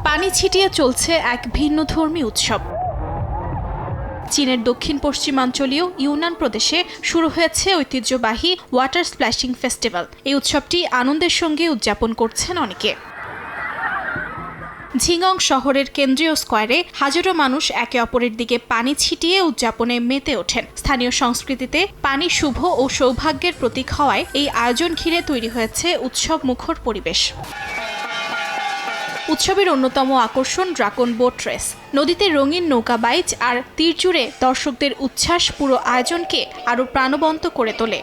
পানি ছিটিয়ে চলছে এক ভিন্নধর্মী উৎসব। চীনের দক্ষিণ পশ্চিমাঞ্চলীয় ইউনান প্রদেশে শুরু হয়েছে ঐতিহ্যবাহী ওয়াটার স্প্ল্যাশিং ফেস্টিভ্যাল। এই উৎসবটি আনন্দের সঙ্গে উদযাপন করছেন অনেকে। ঝিংং শহরের কেন্দ্রীয় স্কয়ারে হাজারো মানুষ একে অপরের দিকে পানি ছিটিয়ে উদযাপনে মেতে ওঠেন। স্থানীয় সংস্কৃতিতে পানি শুভ ও সৌভাগ্যের প্রতীক হওয়ায় এই আয়োজন ঘিরে তৈরি হয়েছে উৎসব মুখর পরিবেশ। উৎসবের অন্যতম আকর্ষণ ড্রাগন বোট রেস। নদীতে রঙিন নৌকা বাইচ আর তীর জুড়ে দর্শকদের উচ্ছ্বাস পুরো আয়োজনকে আরও প্রাণবন্ত করে তোলে।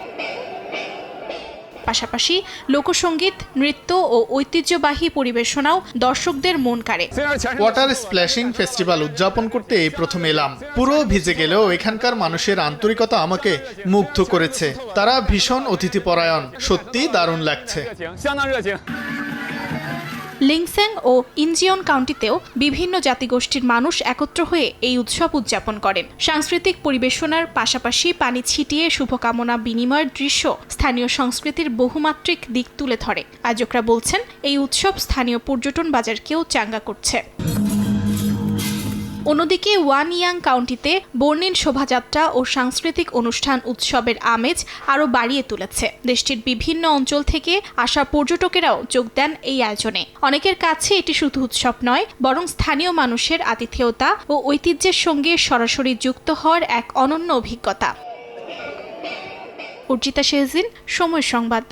পাশাপাশি লোকসঙ্গীত, নৃত্য ও ঐতিহ্যবাহী পরিবেশনাও দর্শকদের মন কাড়ে। ওয়াটার স্প্ল্যাশিং ফেস্টিভ্যাল উদযাপন করতে এই প্রথম এলাম। পুরো ভিজে গেলেও এখানকার মানুষের আন্তরিকতা আমাকে মুগ্ধ করেছে। তারা ভীষণ অতিথিপরায়ণ, সত্যি দারুণ লাগছে। লিংসেং ও ইনজিয়ন কাউন্টিতেও বিভিন্ন জাতিগোষ্ঠীর মানুষ একত্র হয়ে এই উৎসব উদযাপন করেন। সাংস্কৃতিক পরিবেশনার পাশাপাশি পানি ছিটিয়ে শুভকামনা বিনিময়ের দৃশ্য স্থানীয় সংস্কৃতির বহুমাত্রিক দিক তুলে ধরে। আয়োজকরা বলছেন, এই উৎসব স্থানীয় পর্যটন বাজারকেও চাঙ্গা করছে। অন্যদিকে ওয়ানইয়াং কাউন্টিতে বর্ণিল শোভাযাত্রা ও সাংস্কৃতিক অনুষ্ঠান উৎসবের আমেজ আরও বাড়িয়ে তুলেছে। দেশটির বিভিন্ন অঞ্চল থেকে আসা পর্যটকেরাও যোগ দেন এই আয়োজনে। অনেকের কাছে এটি শুধু উৎসব নয়, বরং স্থানীয় মানুষের আতিথেয়তা ও ঐতিহ্যের সঙ্গে সরাসরি যুক্ত হওয়ার এক অনন্য অভিজ্ঞতা। অর্জিতা শেহজিন, সময় সংবাদ।